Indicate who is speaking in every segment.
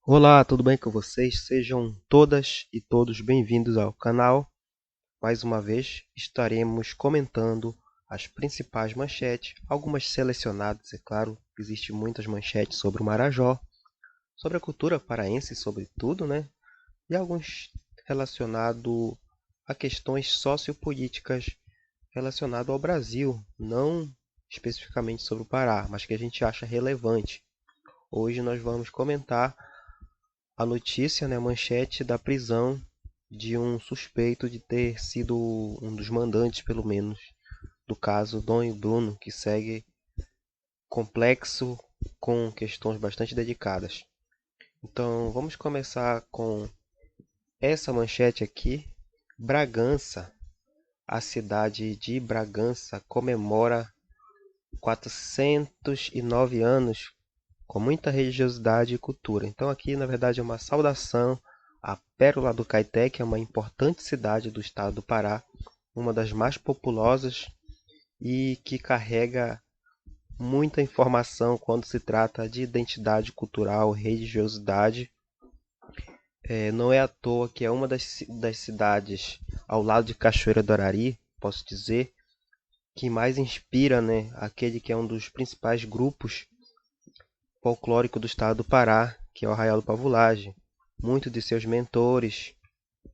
Speaker 1: Olá, tudo bem com vocês? Sejam todas e todos bem-vindos ao canal. Mais uma vez estaremos comentando as principais manchetes, algumas selecionadas, é claro, existem muitas manchetes sobre o Marajó, sobre a cultura paraense, sobretudo, né? E alguns relacionados a questões sociopolíticas relacionadas ao Brasil, não especificamente sobre o Pará, mas que a gente acha relevante. Hoje nós vamos comentar a notícia, né, a manchete da prisão de um suspeito de ter sido um dos mandantes, pelo menos, do caso Dom e Bruno, que segue complexo com questões bastante dedicadas. Então, vamos começar com essa manchete aqui. Bragança, a cidade de Bragança comemora 409 anos com muita religiosidade e cultura. Então aqui, na verdade, é uma saudação à Pérola do Caeté, que é uma importante cidade do estado do Pará, uma das mais populosas e que carrega muita informação quando se trata de identidade cultural, religiosidade. Não é à toa que é uma das cidades ao lado de Cachoeira do Arari, posso dizer, que mais inspira, né, aquele que é um dos principais grupos folclórico do estado do Pará, que é o Arraial do Pavulagem. Muitos de seus mentores,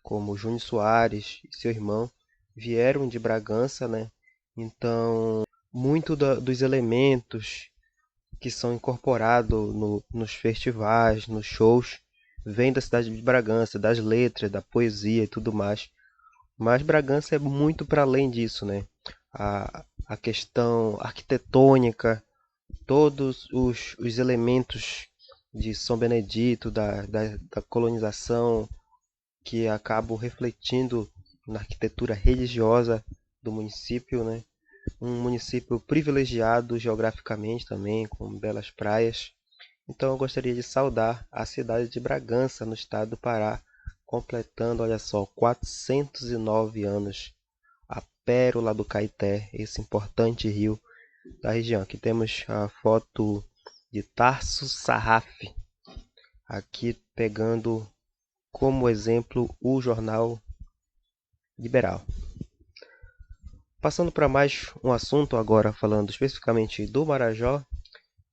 Speaker 1: como Júnior Soares e seu irmão, vieram de Bragança, né? Então, muito dos elementos que são incorporados nos festivais, nos shows, vem da cidade de Bragança, das letras, da poesia e tudo mais. Mas Bragança é muito para além disso, né? A questão arquitetônica, todos os elementos de São Benedito, da colonização, que acabam refletindo na arquitetura religiosa do município, né? Um município privilegiado geograficamente também, com belas praias. Então eu gostaria de saudar a cidade de Bragança, no estado do Pará, completando, olha só, 409 anos. A Pérola do Caeté, esse importante rio da região. Aqui temos a foto de Tarso Sarraf, aqui pegando como exemplo o jornal Liberal. Passando para mais um assunto agora, falando especificamente do Marajó,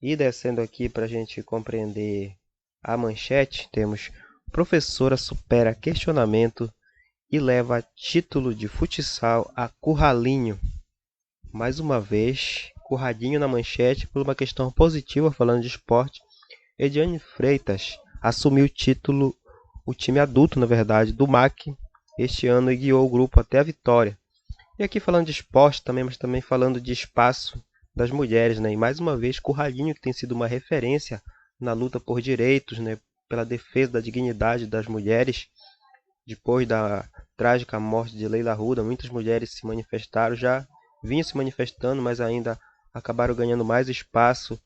Speaker 1: e descendo aqui para a gente compreender a manchete, temos professora supera questionamento e leva título de futsal a Curralinho. Mais uma vez, Curradinho na manchete por uma questão positiva falando de esporte. Ediane Freitas assumiu o time adulto, na verdade, do MAC este ano e guiou o grupo até a vitória. E aqui falando de esporte também, mas também falando de espaço das mulheres, né? E mais uma vez, Curradinho, que tem sido uma referência na luta por direitos, né? Pela defesa da dignidade das mulheres, depois da trágica morte de Leila Arruda, muitas mulheres se manifestaram, já vinham se manifestando, mas ainda acabaram ganhando mais espaço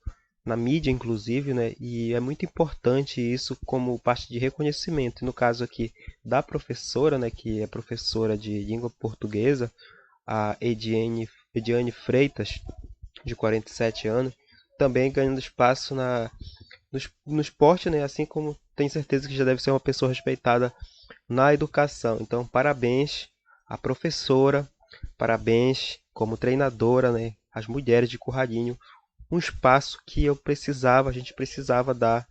Speaker 1: na mídia, inclusive, né? E é muito importante isso como parte de reconhecimento. E no caso aqui da professora, né, que é professora de língua portuguesa, a Ediane Freitas, de 47 anos, também ganhando espaço no esporte, né? Assim como tenho certeza que já deve ser uma pessoa respeitada na educação. Então, parabéns à professora, parabéns como treinadora, né? As mulheres de Curradinho, um espaço que a gente precisava dar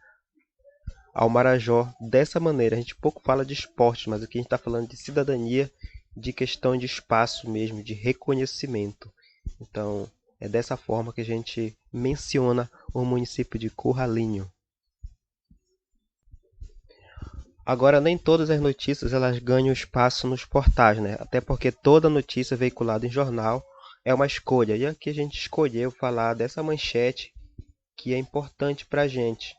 Speaker 1: ao Marajó dessa maneira. A gente pouco fala de esporte, mas aqui a gente está falando de cidadania, de questão de espaço mesmo, de reconhecimento. Então, é dessa forma que a gente menciona o município de Curralinho. Agora, nem todas as notícias elas ganham espaço nos portais, né? Até porque toda notícia veiculada em jornal é uma escolha. E aqui a gente escolheu falar dessa manchete que é importante para a gente,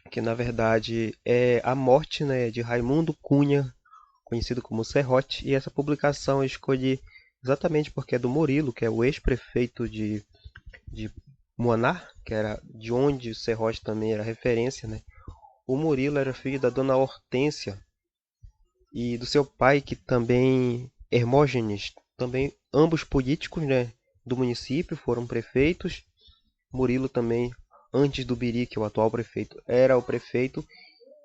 Speaker 1: que na verdade é a morte, né, de Raimundo Cunha, conhecido como Serrote, e essa publicação eu escolhi exatamente porque é do Murilo, que é o ex-prefeito de Moanar, que era de onde o Serrote também era referência, né? O Murilo era filho da dona Hortência e do seu pai, que também Hermógenes, também ambos políticos, né, do município, foram prefeitos. Murilo também antes do Biri, que é o atual prefeito, era o prefeito,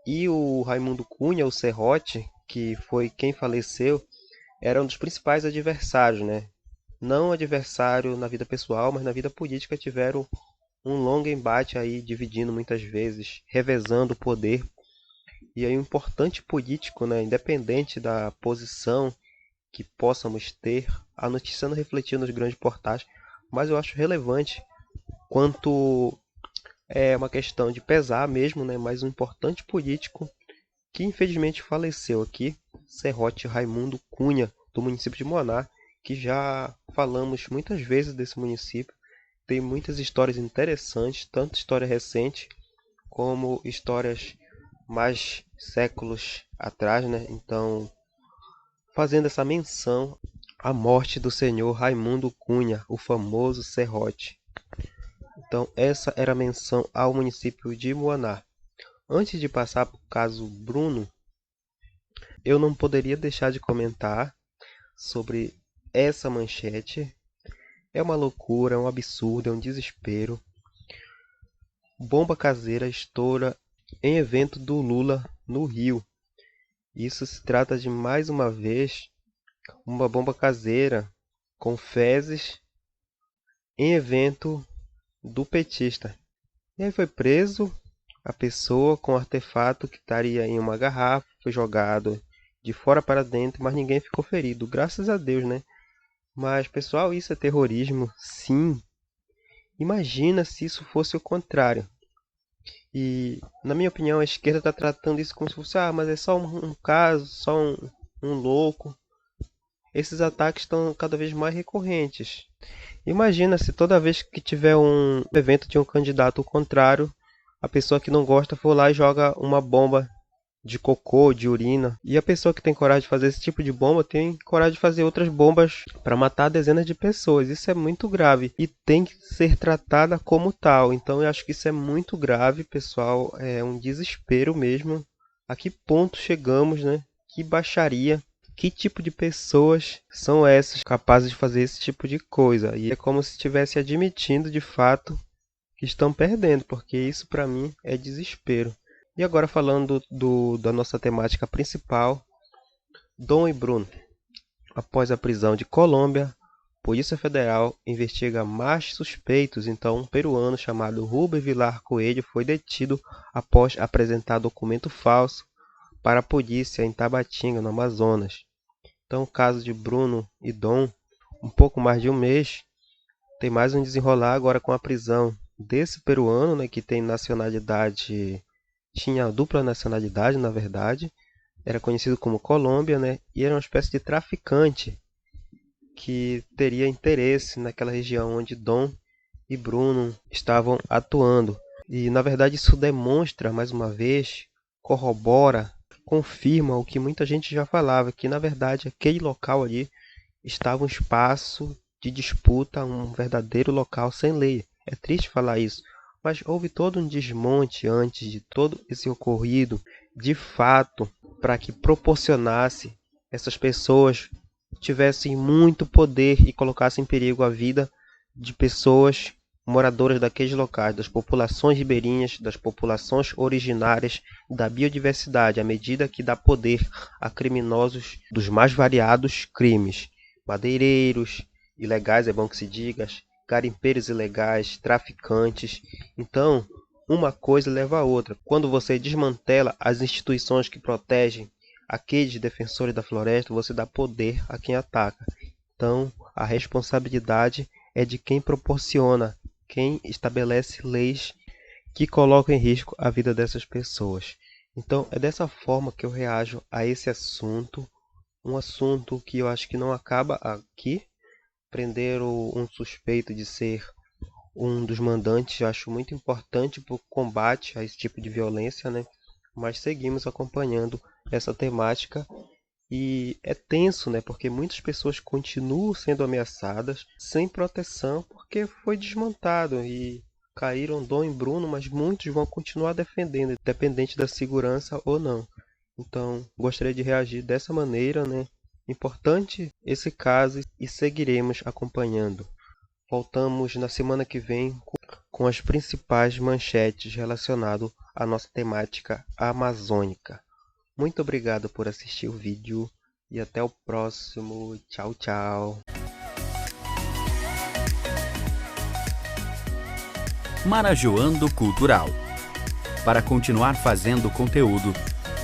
Speaker 1: e o Raimundo Cunha, o Serrote, que foi quem faleceu, era um dos principais adversários, né? Não adversário na vida pessoal, mas na vida política tiveram um longo embate aí, dividindo muitas vezes, revezando o poder. E aí um importante político, né, independente da posição que possamos ter, a notícia não refletiu nos grandes portais, mas eu acho relevante quanto é uma questão de pesar mesmo, né, mas um importante político que infelizmente faleceu aqui, Serrote Raimundo Cunha, do município de Moná, que já falamos muitas vezes desse município. Tem muitas histórias interessantes, tanto história recente como histórias mais séculos atrás, né? Então, fazendo essa menção à morte do senhor Raimundo Cunha, o famoso Serrote. Então, essa era a menção ao município de Moaná. Antes de passar para o caso Bruno, eu não poderia deixar de comentar sobre essa manchete. É uma loucura, é um absurdo, é um desespero. Bomba caseira estoura em evento do Lula no Rio. Isso se trata de, mais uma vez, uma bomba caseira com fezes em evento do petista. E aí foi preso a pessoa com o artefato que estaria em uma garrafa, foi jogado de fora para dentro, mas ninguém ficou ferido, graças a Deus, né? Mas, pessoal, isso é terrorismo? Sim. Imagina se isso fosse o contrário. E, na minha opinião, a esquerda está tratando isso como se fosse, mas é só um caso, só um louco. Esses ataques estão cada vez mais recorrentes. Imagina se toda vez que tiver um evento de um candidato contrário, a pessoa que não gosta for lá e joga uma bomba de cocô, de urina. E a pessoa que tem coragem de fazer esse tipo de bomba tem coragem de fazer outras bombas para matar dezenas de pessoas. Isso é muito grave e tem que ser tratada como tal. Então eu acho que isso é muito grave, pessoal. É um desespero mesmo. A que ponto chegamos, né? Que baixaria. Que tipo de pessoas são essas capazes de fazer esse tipo de coisa? E é como se estivesse admitindo de fato que estão perdendo, porque isso para mim é desespero. E agora falando da nossa temática principal, Dom e Bruno. Após a prisão de Colômbia, a Polícia Federal investiga mais suspeitos. Então, um peruano chamado Rubem Vilar Coelho foi detido após apresentar documento falso para a polícia em Tabatinga, no Amazonas. Então, o caso de Bruno e Dom, um pouco mais de um mês, tem mais um desenrolar agora com a prisão desse peruano, né, que tem nacionalidade, tinha dupla nacionalidade, na verdade, era conhecido como Colômbia, né, e era uma espécie de traficante que teria interesse naquela região onde Dom e Bruno estavam atuando. E, na verdade, isso demonstra, mais uma vez, corrobora, confirma o que muita gente já falava, que, na verdade, aquele local ali estava um espaço de disputa, um verdadeiro local sem lei. É triste falar isso, mas houve todo um desmonte antes de todo esse ocorrido, de fato, para que proporcionasse essas pessoas tivessem muito poder e colocassem em perigo a vida de pessoas moradoras daqueles locais, das populações ribeirinhas, das populações originárias, da biodiversidade, à medida que dá poder a criminosos dos mais variados crimes. Madeireiros ilegais, é bom que se diga, garimpeiros ilegais, traficantes. Então, uma coisa leva a outra. Quando você desmantela as instituições que protegem aqueles defensores da floresta, você dá poder a quem ataca. Então, a responsabilidade é de quem proporciona, quem estabelece leis que colocam em risco a vida dessas pessoas. Então, é dessa forma que eu reajo a esse assunto. Um assunto que eu acho que não acaba aqui. Prender um suspeito de ser um dos mandantes, eu acho muito importante para o combate a esse tipo de violência, né? Mas seguimos acompanhando essa temática e é tenso, né? Porque muitas pessoas continuam sendo ameaçadas sem proteção porque foi desmontado e caíram Dom e Bruno, mas muitos vão continuar defendendo, independente da segurança ou não. Então, gostaria de reagir dessa maneira, né? Importante esse caso e seguiremos acompanhando. Voltamos na semana que vem com as principais manchetes relacionadas à nossa temática amazônica. Muito obrigado por assistir o vídeo e até o próximo. Tchau, tchau.
Speaker 2: Marajoando Cultural. Para continuar fazendo conteúdo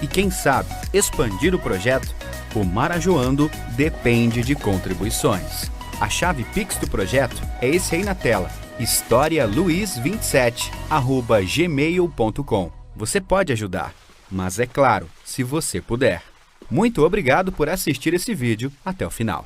Speaker 2: e, quem sabe, expandir o projeto, o Marajoando depende de contribuições. A chave Pix do projeto é esse aí na tela, historialuiz27@gmail.com. Você pode ajudar, mas é claro, se você puder. Muito obrigado por assistir esse vídeo até o final.